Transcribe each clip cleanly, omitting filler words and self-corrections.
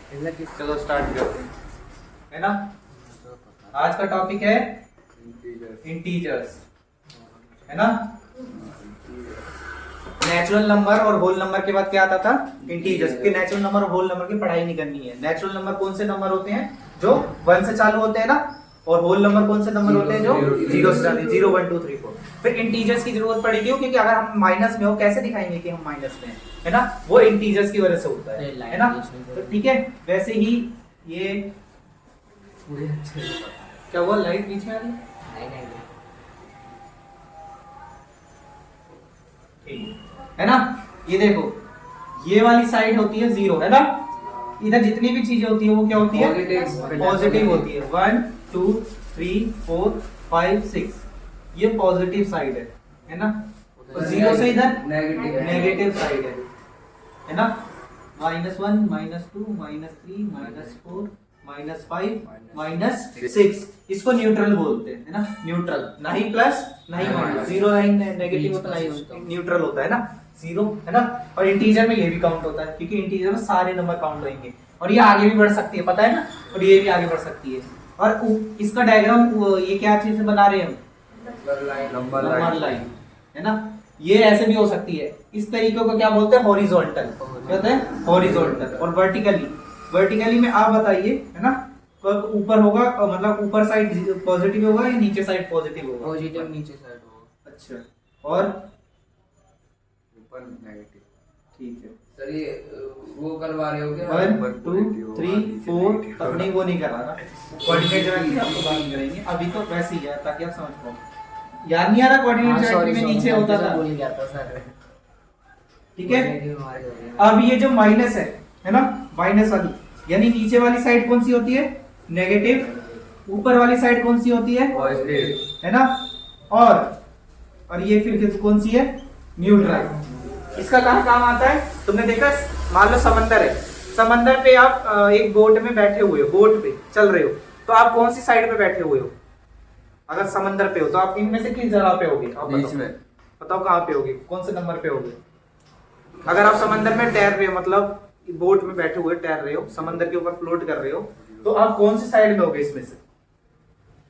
चलो स्टार्ट करते हैं, है ना। आज का टॉपिक है इंटीजर्स, है ना। नेचुरल नंबर और होल नंबर के बाद क्या आता था? इंटीजर्स। के नेचुरल नंबर और होल नंबर की पढ़ाई नहीं करनी है। नेचुरल नंबर कौन से नंबर होते हैं? जो 1 से चालू होते हैं ना। और होल नंबर कौन से नंबर होते हैं? जो 0 से चालू, 0 1 2 3 4। फिर इंटीजर्स की जरूरत पड़ेगी, क्योंकि अगर हम माइनस में हो कैसे दिखाएंगे कि हम माइनस में हैं, है ना। वो इंटीजर्स की वजह से होता है ना। तो ठीक है, वैसे ही ये क्या हुआ, लाइट बीच में आ गई, है ना। ये देखो, ये वाली साइड होती है 0, है ना। इधर जितनी भी चीजें होती है वो क्या होती है? पॉजिटिव होती है। 1 2 3 4 5 6 ये पॉजिटिव साइड है ना। और 0 से इधर नेगेटिव साइड है ना। -1 -2 -3 -4 -5 -6 इसको न्यूट्रल बोलते हैं, है ना। न्यूट्रल, ना ही प्लस ना ही माइनस, 0 ना ही नेगेटिव होता है, न्यूट्रल होता है ना 0, है ना। और इंटीजर में ये भी काउंट होता है, क्योंकि इंटीजर में सारे नंबर काउंट होंगे। और ये आगे भी बढ़ सकती है, पता है ना। और ये भी आगे बढ़ सकती है। और इसका डायग्राम ये क्या चीज से बना रहे हैं हम? नंबर लाइन, है ना। ये ऐसे भी हो सकती है। इस तरीके को क्या बोलते हैं? हॉरिजॉन्टल कहते हैं, हॉरिजॉन्टल। और वर्टिकली में आप बताइए, है ना। ऊपर होगा, मतलब ऊपर साइड पॉजिटिव होगा या नीचे साइड पॉजिटिव होगा? पॉजिटिव नीचे साइड होगा। अच्छा, और ऊपर नेगेटिव। ठीक है सर, ये वो करवा रहे हो क्या? 1 2 3 4 तक नहीं, वो नहीं कर रहा ना। कोऑर्डिनेट ज्योमेट्री आपको बाद में करेंगे, अभी तो वैसे ही है ताकि आप समझ पाओ। याद नहीं आ रहा कोऑर्डिनेट ज्योमेट्री में नीचे होता था? भूल गया था सर। ठीक है। अब ये जो माइनस है ना, माइनस वाली, यानी नीचे वाली साइड कौन सी होती है? नेगेटिव। ऊपर वाली साइड कौन सी होती है? पॉजिटिव, है ना। और ये फिर कौन सी है? न्यूट्रल। इसका कहाँ काम आता है? तुमने देखा, मान लो समंदर है, समंदर पे आप एक बोट में बैठे हुए हो, बोट पे चल रहे हो, तो आप कौन सी साइड पे बैठे हुए हो? अगर समंदर पे हो तो आप इनमें से किस जगह पे होगे? बीच में। बताओ कहाँ पे होगे, कौन से नंबर पे होगे? अगर आप समंदर में तैर रहे हो, मतलब बोट में बैठे हुए तैर रहे हो, समंदर के ऊपर फ्लोट कर रहे हो, तो आप कौन सी साइड में होगे इसमें से?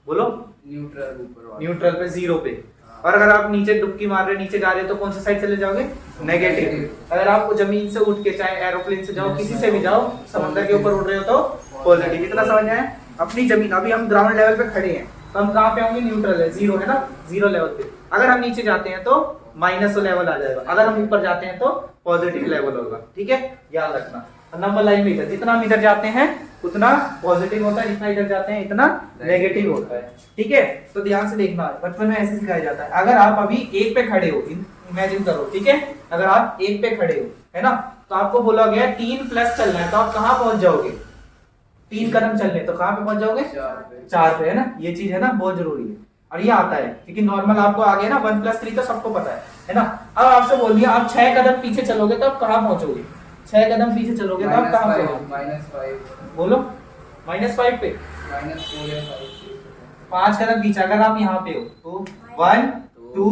बोलो। न्यूट्रल ऊपर वाला। न्यूट्रल पे, 0 पे। और अगर आप नीचे डुबकी मार रहे हो, नीचे जा रहे हो, तो कौन सी साइड चले जाओगे? नेगेटिव। अगर आप जमीन से उठ के, चाहे एरोप्लेन से जाओ, किसी से भी जाओ, समंदर के ऊपर उड़ रहे हो तो पॉजिटिव। इतना समझ आए? अपनी जमीन, अभी हम ग्राउंड लेवल पे खड़े हैं, तो हम कहाँ पे होंगे? न्यूट्रल है, 0 है ना, 0 लेवल पे। अगर हम नीचे जाते हैं तो माइनस लेवल आ जाएगा, अगर हम ऊपर जाते हैं तो पॉजिटिव लेवल होगा। ठीक है, याद रखना। नंबर लाइन में इधर, जितना हम इधर जाते हैं उतना पॉजिटिव होता है, जितना इधर जाते हैं इतना नेगेटिव होता है। ठीक है, तो ध्यान से देखना, बचपन में ऐसे सिखाया जाता है। अगर आप अभी 1 पे खड़े हो, इमेजिन करो, ठीक है। अगर आप 1 पे खड़े हो, है ना, तो आपको बोला गया 3 प्लस चलना है, तो आप कहाँ पहुंच जाओगे? 3 कदम चलने, तो कहाँ पे पहुंच जाओगे? 4 पे, है ना। ये चीज है ना, बहुत जरूरी है। और ये आता है, क्योंकि नॉर्मल आपको आ गया ना, 1 + 3 तो सबको पता है ना। अब आपसे बोल दिया आप 6 कदम पीछे चलोगे तो आप कहाँ पहुंचोगे? 6 कदम पीछे चलोगे तो आप कहाँ पहुंचोगे? -5। बोलो। -5 पे, -4 या 5। 5 कदम पीछे। अगर आप यहाँ पे हो तो 1 2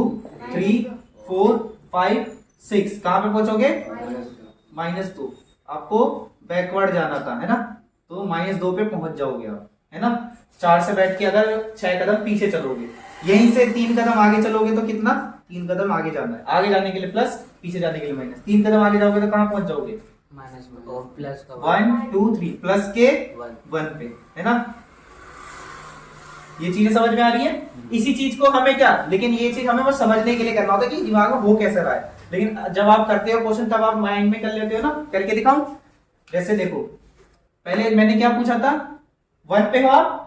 3 4 5 6 कहाँ पे पहुंचोगे? -2। आपको बैकवर्ड जाना था, है ना, तो -2 पे पहुंच जाओगे आप, है ना। 4 से बैठ के अगर 6 कदम पीछे चलोगे, यहीं से 3 कदम आगे चलोगे तो कितना? 3 कदम आगे जाना है। आगे जाने के लिए प्लस, पीछे जाने के लिए माइनस। 3 कदम आगे जाओगे तो कहाँ पहुंच जाओगे? माइनस में और प्लस का 1 2 3 प्लस के 1 पे, है ना। ये चीजें समझ में आ रही है? इसी चीज को हमें क्या, लेकिन ये चीज हमें बस समझने के लिए करना होता है कि दिमाग में हो कैसे रहा है। लेकिन जब आप करते हो क्वेश्चन, तब आप माइंड में कर लेते हो ना। करके दिखाऊं? जैसे देखो, पहले मैंने क्या पूछा था? 1 पे हो आप,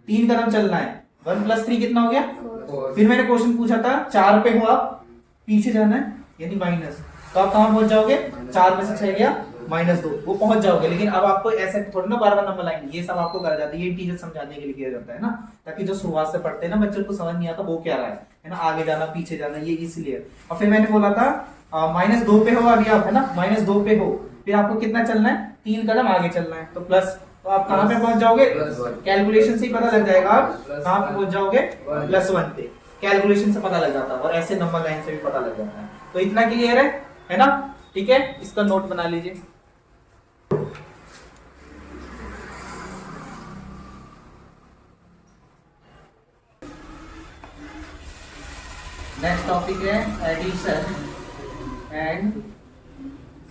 3 कदम चलना है, 1 + 3 कितना हो गया? 4। फिर मैंने क्वेश्चन पूछा था 4 पे हो आप, पीछे जाना है, यानी माइनस, तो आप कहां पहुंच जाओगे? 4 में से 6 गया -2, वो पहुंच जाओगे। लेकिन अब आपको ऐसे थोड़ी ना बार-बार नंबर लाएंगे, ये सब आपको करा जाता है, ये इंटीजर समझाने के लिए किया जाता है ना, ताकि जो शुरुआत से पढ़ते हैं ना बच्चों को समझ नहीं आता वो क्या रहा है ना, आगे जाना पीछे जाना, ये इसलिए। और फिर मैंने बोला था -2 पे हो अभी आप, है ना, -2 पे हो, फिर आपको कितना चलना है? 3 कदम आगे चलना है, तो प्लस, तो आप कहां पे पहुंच जाओगे? कैलकुलेशन से ही पता लग जाएगा आप कहां पे पहुंच जाओगे? +1 पे। कैलकुलेशन से पता लग जाता है, और ऐसे नंबर लाइन से भी पता लग जाता है। तो इतना क्लियर है ना? ठीक है, इसका नोट बना लीजिए। नेक्स्ट टॉपिक है addition and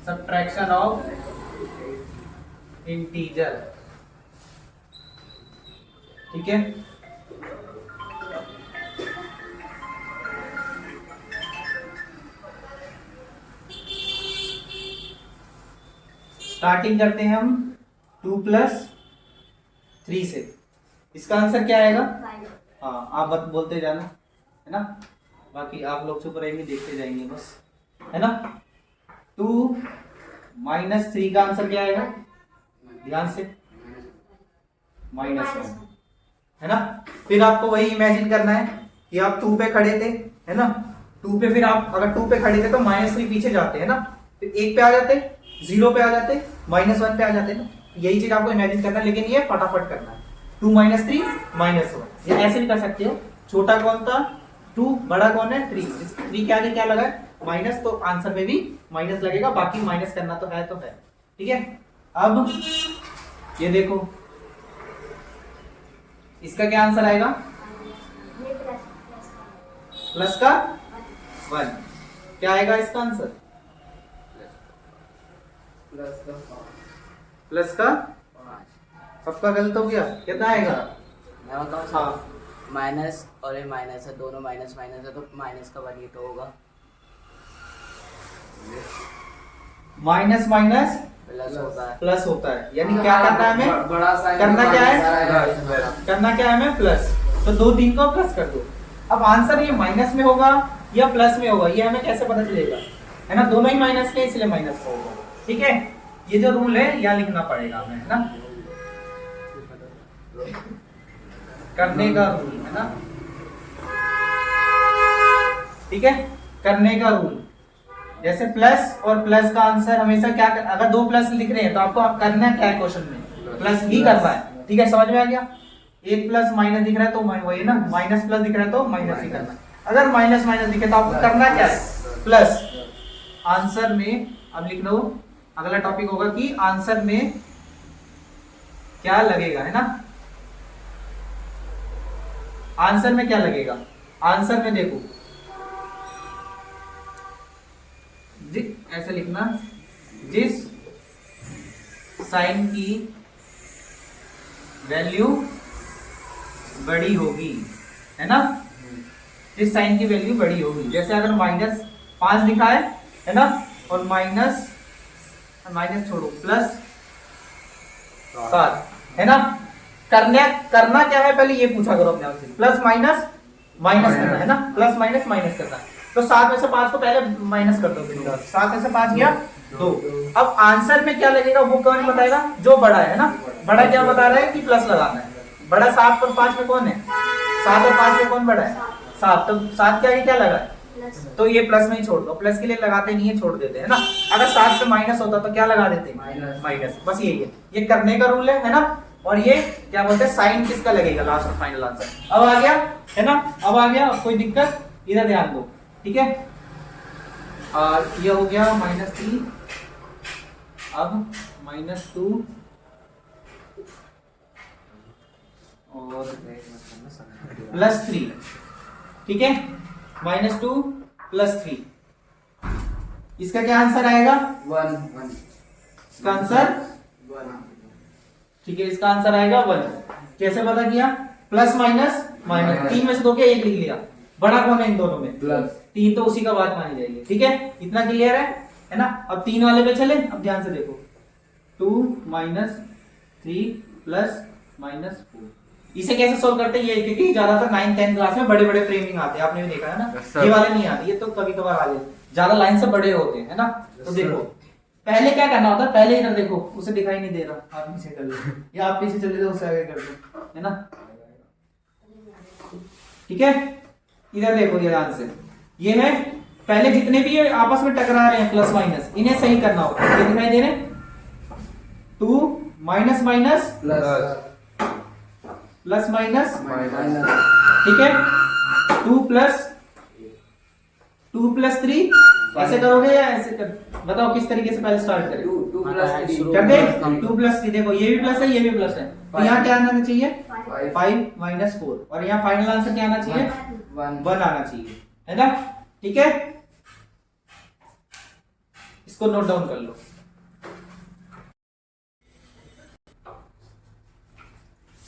subtraction of integer. ठीक है, स्टार्टिंग करते हैं हम 2 + 3 से। इसका आंसर क्या आएगा? हाँ, आप बोलते जाना, है ना, बाकी आप लोग चुप रहेंगे, देखते जाएंगे बस, है ना। 2 - 3 का आंसर क्या आएगा? ध्यान से, -1, है ना। फिर आपको वही इमेजिन करना है कि आप 2 पे खड़े थे, है ना। 2 पे, फिर आप अगर 2 पे खड़े थे तो -3 पीछे जाते, है ना, फिर 1 पे आ जाते, 0 पे आ जाते, -1 पे आ जाते ना। यही चीज आपको इमेजिन करना है, लेकिन ये फटाफट करना है। 2 - 3 -1, ये ऐसे भी कर सकते हो। छोटा कौन था? 2, बड़ा कौन है? 3। 3 के आगे क्या लगा है? माइनस, तो आंसर में भी माइनस लगेगा, बाकी माइनस करना तो है। ठीक है, अब ये देखो, इसका क्या आंसर आएगा? प्लस का 1। क्या आएगा इसका आंसर? प्लस का 5। सबका गलत हो गया, कितना आएगा? मैं बताऊं, हाँ, माइनस और ये माइनस है, दोनों माइनस माइनस है, तो माइनस का 1 ये तो होगा। माइनस माइनस प्लस होता है, प्लस होता है, यानी क्या करना है हमें? बड़ा साइन करना क्या है? करना क्या है हमें? प्लस। तो 2 3 को प्लस कर दो। अब आंसर ये माइनस में होगा या प्लस में होगा, ये हमें कैसे पता चलेगा? है ना, दोनों ही माइनस के, इसलिए माइनस का होगा। ठीक है, ये जो रूल है यहाँ लिखना पड़ेगा हमें, है ना, करने का रूल, है ना। ठीक है, करने का रूल, जैसे प्लस और प्लस का आंसर हमेशा क्या अगर 2 प्लस लिख रहे हैं तो आपको आप करना क्या है? क्वेश्चन में प्लस ही करना है। ठीक है, समझ में आ गया? 1 + माइनस दिख रहा है तो वही ना, माइनस प्लस दिख रहा है तो माइनस ही करना है। अगर माइनस माइनस दिखे तो आपको करना क्या है? प्लस। आंसर में अब लिख लो, अगला टॉपिक होगा कि आंसर में क्या लगेगा, है ना। आंसर में क्या लगेगा? आंसर में देखो, ऐसे लिखना, जिस साइन की वैल्यू बड़ी होगी, है ना, जिस साइन की वैल्यू बड़ी होगी। जैसे अगर -5 दिखा है ना, और माइनस छोड़ो, +7, है ना। करना क्या है पहले ये पूछा करो अपने आप से। प्लस माइनस माइनस करना है ना, प्लस माइनस माइनस करना है। तो 7 में से 5 को पहले माइनस कर दो, 7 में से 5 गया 2। अब आंसर में क्या लगेगा वो कौन बताएगा? जो बड़ा है ना। बड़ा क्या बता रहा है कि प्लस लगाना है। बड़ा 7 और 5 में कौन है? 7 और 5 में कौन बड़ा है? 7। तो 7 के आगे क्या लगा है? तो ये प्लस में ही छोड़ दो, प्लस के लिए लगाते नहीं है, छोड़ देते, है ना। अगर 7 पे माइनस होता तो क्या लगा देते? माइनस। बस यही है, ये करने का रूल है ना। और ये क्या बोलते हैं, साइन किसका लगेगा लास्ट और फाइनल आंसर। अब आ गया, है ना, अब आ गया। कोई दिक्कत? इधर ध्यान दो, ठीक है। और ये हो गया -3, अब -2 और +3, ठीक है। -2 +3, इसका क्या आंसर आएगा? 1। इसका आंसर 1, ठीक है, इसका आंसर आएगा 1। कैसे पता किया? प्लस माइनस माइनस, 3 में से 2 क्या 1 लिख लिया। बड़ा कौन है इन दोनों में? प्लस। 3 तो उसी का बात मानी जाएगी, ठीक है। इतना क्लियर है ना। अब 3 वाले पे चले, अब ध्यान से देखो, 2 - 3 + -4। इसे कैसे सोल्व करते हैं? ये क्योंकि ज्यादातर 9th 10th क्लास में बड़े बड़े फ्रेमिंग आते हैं, आपने भी देखा है ना। ये वाले नहीं आते, ये तो कभी कभार आ जाते, ज्यादा लाइन से बड़े होते हैं, है ना। तो देखो पहले क्या करना होता है, पहले इधर देखो, उसे दिखाई नहीं दे रहा, आप पीछे कर लो या आप पीछे चले जाओ, उसे आगे कर दो, है ना। ठीक है, इधर देखो, ये आंसर ये है। पहले जितने भी आपस में टकरा रहे हैं प्लस माइनस, इन्हें सही करना होगा। ये दिखाई दे रहे, 2 माइनस माइनस प्लस माइनस, ठीक है। 2 + 3 ऐसे करोगे या ऐसे कर? बताओ किस तरीके से पहले स्टार्ट करें। 2 + 3 कर दे। 2 + 3, देखो ये भी प्लस है, ये भी प्लस है, तो यहाँ क्या आना चाहिए? 5 - 4। और यहाँ फाइनल आंसर क्या आना चाहिए? 1 1 आना चाहिए, है ना, ठीक है, इसको नोट डाउन कर लो।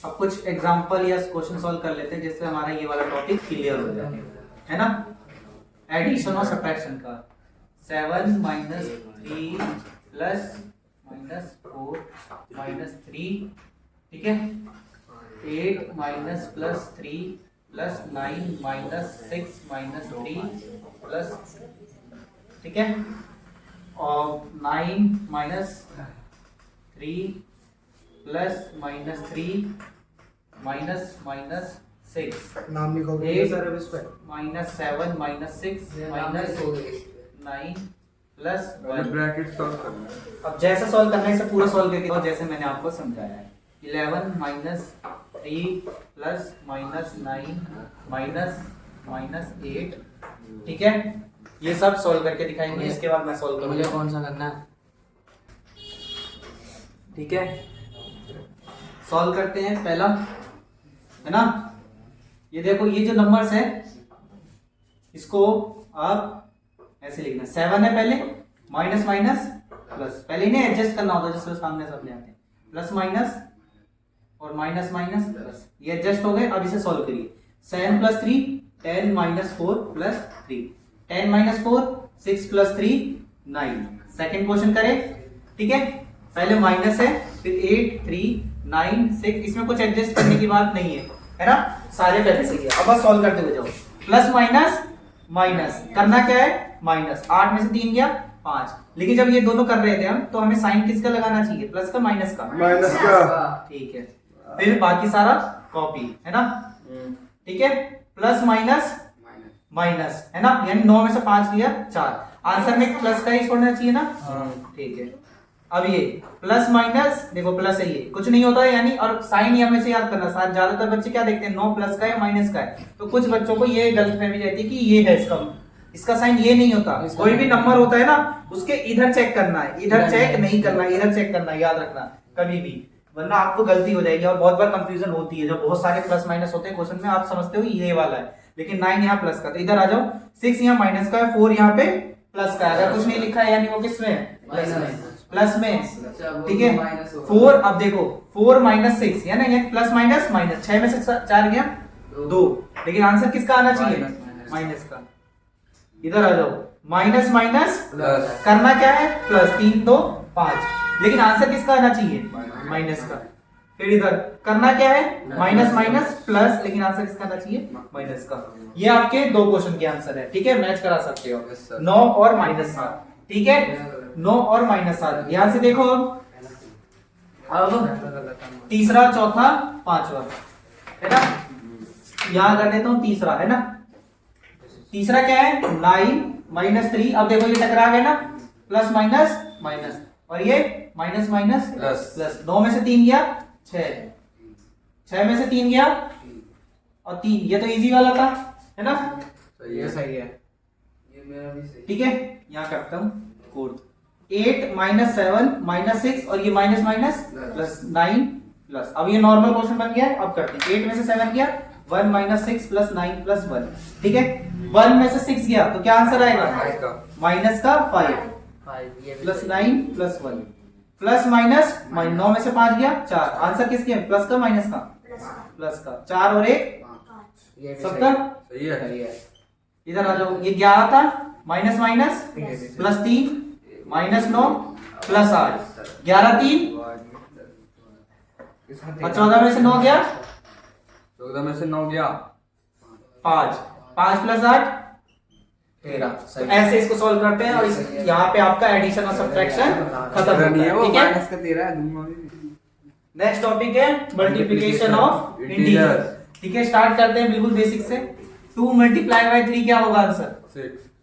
अब कुछ एग्जांपल या क्वेश्चन सॉल्व कर लेते हैं जिससे हमारा ये वाला टॉपिक क्लियर हो जाए, है ना। एडिशन और सब्ट्रैक्शन का 7 माइनस 3 प्लस माइनस 4 माइनस 3, ठीक है, 8 minus plus 3 plus 9 minus 6 minus 3 plus, ठीक है, और 9 minus 3 plus minus 3 minus minus 6 नाम लिखोगे 8 सर अब इस पे? Minus 7 minus 6 minus 9 plus 1। Bracket solve करना है। अब जैसे सॉल्व करना है इसे पूरा सॉल्व करके और जैसे मैंने आपको समझाया है 11 minus 3 plus minus 9 minus minus 8, ठीक है, ये सब सॉल्व करके दिखाएंगे, इसके बाद मैं सॉल्व मुझे करूंगा, कौन सा करना है? ठीक है। सॉल्व करते हैं, पहला है ना, ये देखो ये जो नंबर्स है इसको आप ऐसे लिखना, 7 है पहले, माइनस माइनस प्लस, पहले इन्हें एडजस्ट करना होता है जिससे सामने सामने आते हैं, प्लस माइनस और माइनस माइनस प्लस, ये एडजस्ट हो गए। अब इसे सॉल्व करिए, 7 plus 3 10 minus 4 plus 3, 10 minus 4 6 plus 3 9। Second question करें, ठीक है, पहले माइनस है, फिर 8 3 9 6, इसमें कुछ एडजस्ट करने की बात नहीं है ना, सारे पहले से ही है। अब बस सॉल्व करते हुए जाओ, प्लस माइनस माइनस, करना क्या है माइनस, 8 में से 3 गया 5, लेकिन जब ये दोनों कर रहे थे हम तो हमें साइन किसका लगाना चाहिए, प्लस का माइनस का, माइनस का, ठीक है, फिर बाकी सारा कॉपी, है ना, ठीक है, प्लस माइनस माइनस, है ना, यानी 9 में से 5 लिया 4, आंसर में प्लस का ही छोड़ना चाहिए ना, ठीक है। अब ये प्लस माइनस, देखो प्लस है, ये कुछ नहीं होता है यानी, और साइन ही हमें से याद करना, साथ ज्यादातर बच्चे क्या देखते हैं 9 प्लस का है माइनस का है, तो कुछ बच्चों को ये गलतफहमी रहती है कि ये है इसका साइन, ये नहीं होता, कोई भी नंबर होता है ना उसके इधर चेक करना है, इधर चेक नहीं करना, इधर चेक करना, याद रखना कभी भी, वरना आपको गलती हो जाएगी। और बहुत बार कंफ्यूजन होती है, जब बहुत सारे प्लस माइनस होते हैं क्वेश्चन में, आप समझते हो ये वाला है, लेकिन 9 यहाँ प्लस का, तो इधर आ जाओ, 6 यहाँ माइनस का है, 4 यहाँ पे प्लस का है, अगर कुछ नहीं लिखा है यानी वो किस में है, प्लस में, ठीक है। 4, अब देखो 4 माइनस 6 है ना, ये प्लस माइनस माइनस, 6 में से 4 गया 2, लेकिन आंसर किसका आना चाहिए, माइनस का। इधर आ जाओ, माइनस माइनस करना क्या है, प्लस, 3 2 5, लेकिन आंसर किसका आना चाहिए, माइनस का। फिर इधर करना क्या है, माइनस माइनस प्लस, लेकिन आंसर किसका आना चाहिए, माइनस का। ये आपके 2 क्वेश्चन के आंसर है, ठीक है, मैच करा सकते हो, 9 और माइनस 7, ठीक है, 9 और माइनस 7, ध्यान से देखो। अब तीसरा, चौथा, पांचवा, है ना, यहां कर देता हूं तीसरा, है ना, तीसरा क्या है 9 माइनस 3, अब देखो ये टकरा गए ना, प्लस माइनस माइनस, और ये माइनस माइनस प्लस, 9 में से 3 गया 6, 6 में से 3 गया और 3, ये तो इजी वाला था, है ना, सही है, सही है, ये मेरा भी सही, ठीक है। यहाँ करता हूँ कोड, 8 माइनस 7 माइनस 6, और ये माइनस माइनस प्लस 9 प्लस, अब ये नॉर्मल क्वेश्चन बन गया है। अब करते हैं, 8 में से 7 गया, 1 माइनस 6 प्लस 9 प्लस 1, ठीक है, 1 में से 6 गया तो क्या आंसर आएगा, माइनस का 5 प्लस 9 प्लस 1, प्लस माइनस 9 में से 5 गया 4, आंसर किसके, प्लस का माइनस का, प्लस का, 4 और 1 70, सही है। इधर आ जाओ, ये 11 था, minus minus plus 3 minus 9 plus 8, 11 3, और 14 में से 9 गया, 14 में से 9 गया 5, 5 प्लस 8 13। ऐसे इसको सॉल्व करते हैं, और यहाँ पे आपका एडिशन और सब्ट्रैक्शन खत्म होता है, ठीक है। माइनस का 13 है, दूंगा भी। नेक्स्ट टॉपिक है मल्टीप्लिकेशन ऑफ इंटीजर्स, ठीक है, स्टार्ट करते हैं बिल्कुल बेसिक से। 2 मल्टीप्लाई बाय 3 क्या होगा आंसर,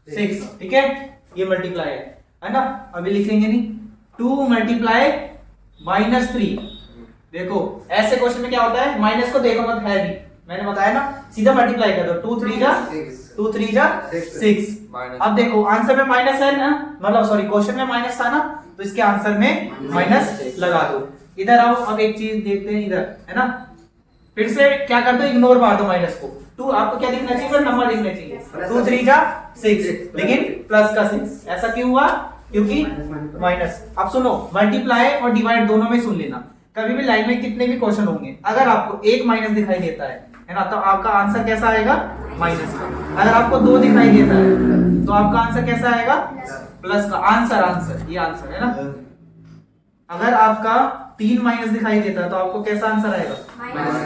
6, ठीक है, ये मल्टीप्लाई है ना, अभी लिखेंगे नहीं। 2 मल्टीप्लाई माइनस 3, देखो ऐसे क्वेश्चन में क्या होता है, माइनस को देखो मत, है भी, मैंने बताया ना, सीधा मल्टीप्लाई कर दो, 2 3 जा 6। अब देखो आंसर में माइनस है ना, मतलब सॉरी क्वेश्चन में माइनस था ना, तो इसके आंसर में माइनस लगा दो। इधर आओ, अब एक चीज देखते हैं, इधर है ना, फिर से क्या कर दो, इग्नोर मार दो माइनस को, 2 आपको क्या दिखना चाहिए, नंबर दिखना चाहिए। 2 3 जा 6, लेकिन प्लस का 6। ऐसा क्यों हुआ, क्योंकि माइनस। अब सुनो, मल्टीप्लाई और डिवाइड दोनों में सुन लेना। कभी भी लाइन में कितने भी क्वेश्चन होंगे, अगर आपको एक माइनस दिखाई देता है ना, तो आपका आंसर कैसा आएगा, माइनस का। अगर आपको 2 दिखाई देता है तो आपका आंसर कैसा आएगा, प्लस का। आंसर ये आंसर है ना। अगर आपका 3 माइनस दिखाई देता है तो आपको कैसा आंसर आएगा।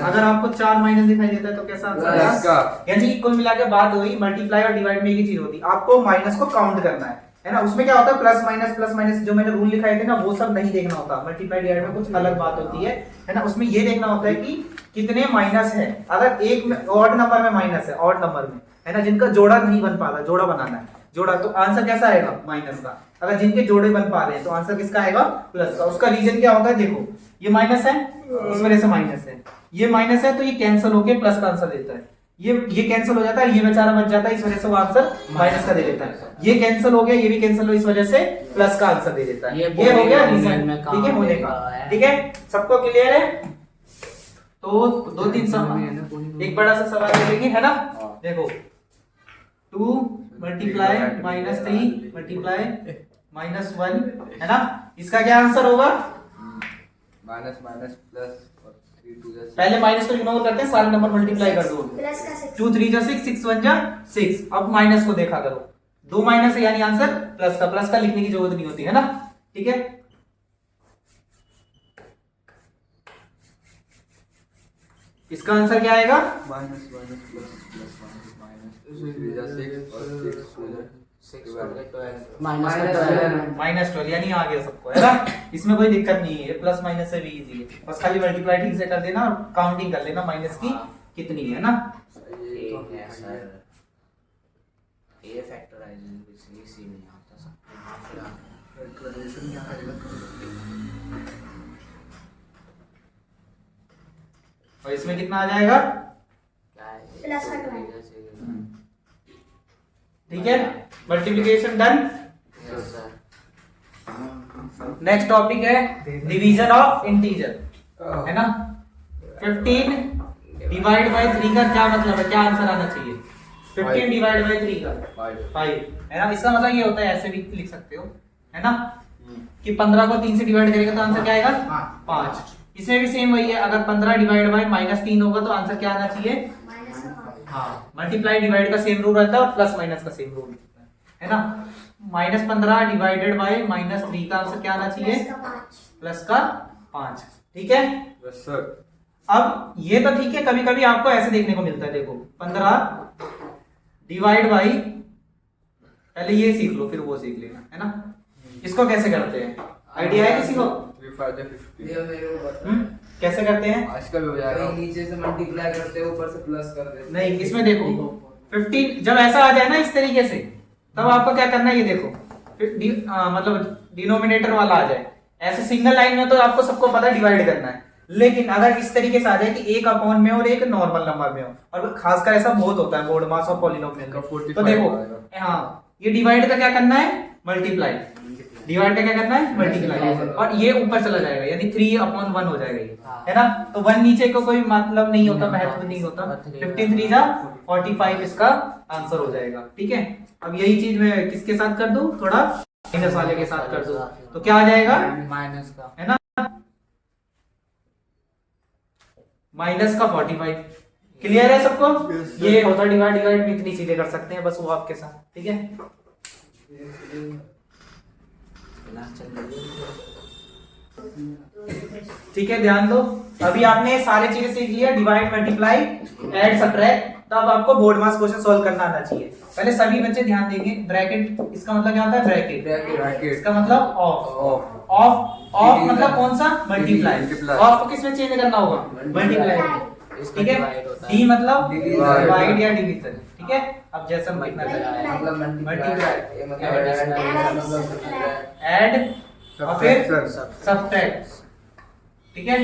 अगर आपको 4 माइनस दिखाई देता है तो कैसा आंसर आएगा। यानी कुल मिला के बात हुई, मल्टीप्लाई और डिवाइड में एक ही चीज होती है, आपको माइनस को काउंट करना है ना। उसमें क्या होता है, प्लस माइनस जो मैंने रूल लिखाए थे ना, वो सब नहीं देखना होता। मल्टीप्लाई डिवाइड में कुछ अलग बात होती है ना। उसमें ये देखना होता है कि कितने माइनस है। अगर एक ऑड नंबर में माइनस है, ऑड नंबर में है ना, जिनका जोड़ा नहीं बन पा रहा, जोड़ा बनाना है, जोड़ा, तो आंसर कैसा आएगा, माइनस का। अगर जिनके जोड़े बन पा रहे हैं तो आंसर किसका आएगा, प्लस का। उसका रीजन क्या होगा, देखो ये माइनस है, इस वजह से माइनस है, ये माइनस है तो ये कैंसिल होके प्लस का आंसर देता है। ये कैंसिल हो जाता है, ये बेचारा बच जाता है, इस वजह से वो आंसर माइनस का दे देता है। ये कैंसिल हो गया, ये भी कैंसिल हो, इस वजह से प्लस का आंसर दे देता है। ये हो गया रीजन, ठीक है, होने का। ठीक है, सबको क्लियर है। तो 2-3 सवाल, एक बड़ा सा सवाल देखेंगे, है ना। देखो 2 मल्टीप्लाई -3 मल्टीप्लाई -1, है ना। इसका क्या आंसर होगा, माइनस माइनस प्लस और 3 2 जा 6। पहले माइनस को इग्नोर करते हैं, सारे नंबर मल्टीप्लाई कर दो। 2 3 जा 6, 6 1 जा 6। अब माइनस को देखा करो, 2 माइनस है यानी आंसर प्लस का। प्लस का लिखने की जरूरत नहीं होती है ना, ठीक है। इसका आंसर क्या आएगा, minus minus plus plus minus 3 जा 6 और 6 2 जा 6 -12 यानी आ गया सबको, है ना। इसमें कोई दिक्कत नहीं है, प्लस माइनस से भी इजी है। बस खाली मल्टीप्लाई ठीक से कर देना और काउंटिंग कर लेना माइनस की कितनी है ना। ये फैक्टराइजेशन इसलिए सी नहीं आता सब। फैक्टराइजेशन क्या करेगा, और इसमें कितना आ जाएगा, क्या है, प्लस का 12। ठीक है। Multiplication done. Yes sir. Next topic है डिवीजन ऑफ इंटीजर, है ना। 15 डिवाइड बाय 3 का क्या मतलब है, क्या आंसर आना चाहिए। 15 डिवाइड बाय 3 का 5, है ना। इसका मतलब ये होता है, ऐसे भी लिख सकते हो, है ना, कि 15 को 3 से डिवाइड करेगा तो आंसर क्या आएगा, 5। इसमें भी सेम वही है, अगर 15 डिवाइड बाय -3 होगा तो आंसर क्या आना चाहिए, हाँ। मल्टीप्लाई डिवाइड का सेम रूल रहता है और प्लस माइनस का सेम रूल है ना। -15 डिवाइडेड बाय -3 का आंसर क्या आना चाहिए, प्लस का 5। ठीक है, यस सर। अब ये तो ठीक है, कभी कभी आपको ऐसे देखने को मिलता है, देखो 15 डिवाइड बाई, पहले ये सीख लो फिर वो सीख लेना, है ना। इसको कैसे करते हैं, आइडिया है किसी को, 3 5 50। कैसे करते हैं। आज का भी हो जाएगा, नीचे से मल्टीप्लाई करते हैं, ऊपर से प्लस कर देते हैं। नहीं, इसमें देखो 15 जब ऐसा आ जाए ना इस तरीके से, तब आपको क्या करना है, ये देखो मतलब डिनोमिनेटर वाला आ जाए। ऐसे सिंगल लाइन में तो आपको सबको पता है डिवाइड करना है, लेकिन अगर इस तरीके से आ जाए कि एक अपॉन में और एक नॉर्मल नंबर में हो, और खासकर ऐसा बहुत होता है बोर्ड मास और पॉलिनोमियल में, तो देखो हाँ, ये डिवाइड का क्या करना है, मल्टीप्लाई। डिवाइड का क्या करना है, मल्टीप्लाई, और ये ऊपर चला जाएगा, यानी 3/1 हो जाएगा ये, है ना। तो 1 नीचे को कोई मतलब नहीं होता, महत्व नहीं होता। 15 3 जा 45 इसका आंसर हो जाएगा। ठीक है, अब यही चीज मैं किसके साथ कर दूं, थोड़ा माइनस वाले के साथ कर दूं, तो क्या आ जाएगा, माइनस का, है ना, माइनस का 45। क्लियर है सबको। ये होता डिवाइड में इतनी चीजें कर सकते हैं, बस वो आपके साथ। ठीक है, ठीक है, ध्यान दो। अभी आपने सारे चीजें सीख लिया, डिवाइड, मल्टीप्लाई, ऐड, सब्ट्रैक्ट। तो अब आपको बोर्ड मास क्वेश्चन सॉल्व करना आना चाहिए। पहले सभी बच्चे ध्यान देंगे, ब्रैकेट इसका मतलब क्या होता है, ब्रैकेट। इसका मतलब ऑफ। ऑफ मतलब कौन सा, मल्टीप्लाई। ऑफ को किसमें चेंज करना होगा, मल्टीप्लाई। ठीक है, डी मतलब डिवाइड या डिवीजन। ठीक है, अब जैसा लिखना चाहिए, मतलब मल्टीप्लाई, ऐड और फिर सब्ट्रैक्ट। ठीक है,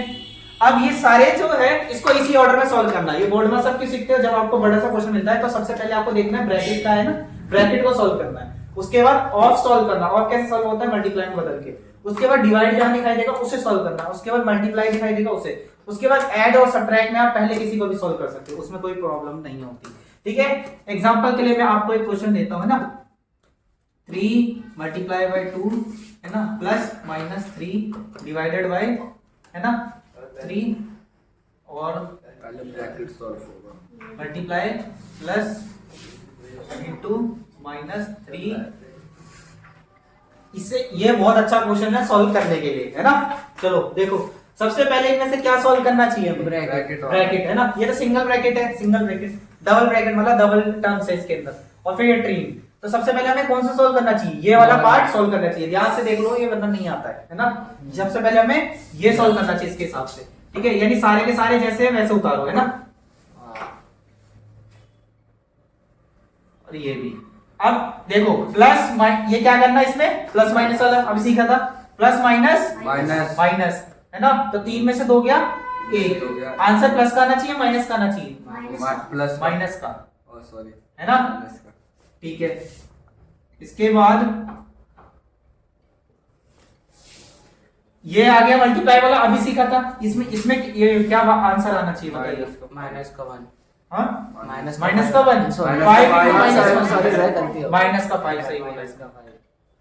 अब ये सारे जो है इसको इसी ऑर्डर में सॉल्व करना है। ये बोर्ड में सब क्यों सीखते हो, जब आपको बड़ा सा क्वेश्चन मिलता है तो सबसे पहले आपको देखना है ब्रैकेट का है ना, ब्रैकेट को सॉल्व करना है। उसके बाद ऑफ सॉल्व करना। ऑफ कैसे सॉल्व होता है, मल्टीप्लाई में बदल के। उसके बाद डिवाइड जहां दिखाई देगा उसे सॉल्व करना, उसके बाद मल्टीप्लाई दिखाई देगा उसे, उसके बाद ऐड और सब्ट्रैक्ट में आप पहले किसी को भी सॉल्व कर सकते हो, उसमें कोई प्रॉब्लम नहीं होती। ठीक है, एग्जांपल के लिए मैं आपको एक क्वेश्चन देता हूं, है ना, 3 मल्टीप्लाई बाय 2 है ना प्लस माइनस 3 डिवाइडेड बाय है ना 3 और पहले ब्रैकेट सॉल्व होगा, मल्टीप्लाई प्लस इनटू माइनस 3। इससे ये बहुत अच्छा क्वेश्चन है सॉल्व करने के लिए, है ना। चलो देखो, सबसे पहले इनमें से क्या सॉल्व करना चाहिए हमें? ब्रैकेट है ना, ये तो सिंगल ब्रैकेट है, सिंगल ब्रैकेट, डबल ब्रैकेट मतलब डबल टर्म्स है इसके अंदर, और फिर ये ट्रीम। तो सबसे पहले हमें कौन सा सॉल्व करना चाहिए? ये वाला पार्ट सॉल्व करना चाहिए, ध्यान से देख लो, ये वरना नहीं आता है ना। सबसे पहले हमें ये सॉल्व करना चाहिए इसके हिसाब से, ठीक है, यानी सारे के सारे जैसे हैं वैसे उतारो, है ना। और ये भी, अब देखो प्लस ये क्या करना है इसमें, प्लस माइनस वाला अभी सीखा था, प्लस माइनस माइनस है ना, तो 3 में से 2 गया 1, आंसर प्लस का आना चाहिए माइनस का आना चाहिए? प्लस माइनस का, सॉरी है ना, ठीक है। इसके बाद ये आ गया मल्टीप्लाई वाला, अभी सीखा था, इसमें इसमें ये क्या आंसर आना चाहिए बताइए? माइनस का 1, हाँ माइनस माइनस का 1, सॉरी 5 माइनस का 5 सही बोला इसका।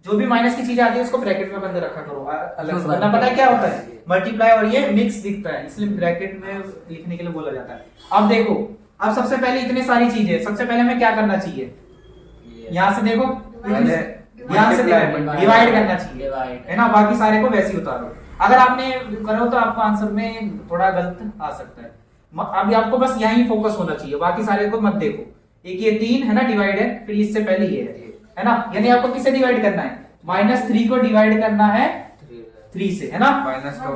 जो भी माइनस की चीजें आती है उसको ब्रैकेट में बंद रखा करो अलग से, वरना पता है क्या होता है, मल्टीप्लाई और ये मिक्स दिखता है, इसलिए ब्रैकेट में लिखने के लिए बोला जाता है। अब देखो, अब सबसे पहले इतनी सारी चीजें, सबसे पहले हमें क्या करना चाहिए? यहाँ से देखो, यहाँ से डिवाइड करना चाहिए, है ना, बाकी सारे को वैसे ही उतारो। अगर आपने करो तो आपको आंसर में थोड़ा गलत आ सकता है, अभी आपको बस यहीं फोकस होना चाहिए, बाकी सारे को मत देखो। एक ये 3 है ना डिवाइड है, फिर इससे पहले ये है ना, यानी आपको किससे डिवाइड करना है? -3 को डिवाइड करना है 3 से, है ना, माइनस का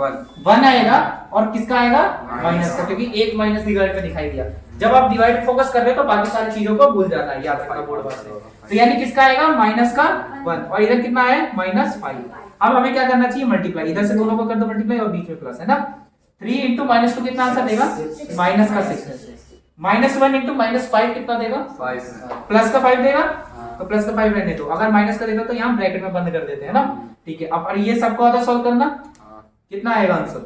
1 आएगा, और किसका आएगा? माइनस का, क्योंकि एक माइनस डिवाइड में दिखाई दिया। जब आप डिवाइड फोकस कर रहे हो तो बाकी सारी चीजों को भूल जाना है, याद रखना बोर्ड पर से। तो यानी किसका आएगा? माइनस का 1, और इधर कितना है? -5। अब हमें क्या करना चाहिए? मल्टीप्लाई, इधर से दोनों को कर दो मल्टीप्लाई, और बीच में प्लस, है ना। 3 इंटू -2 कितना आंसर देगा? माइनस का 6। -1 इंटू -5 कितना देगा? 5, प्लस का 5 देगा, तो प्लस का 5 रहने दो, अगर माइनस का देगा तो यहाँ ब्रैकेट में बंद कर देते हैं ना, ठीक है। अब और ये सबको आता सॉल्व करना, कितना आएगा answer?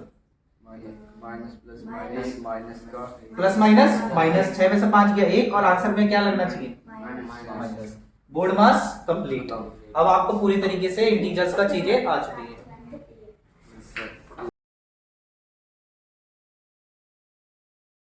Minus plus minus minus का प्लस माइनस माइनस, 6 में से 5 गया 1, और आंसर में क्या लगना चाहिए? बोर्ड मास कंप्लीट। अब आपको पूरी तरीके से इंटीजर्स का चीजें आ चुकी है।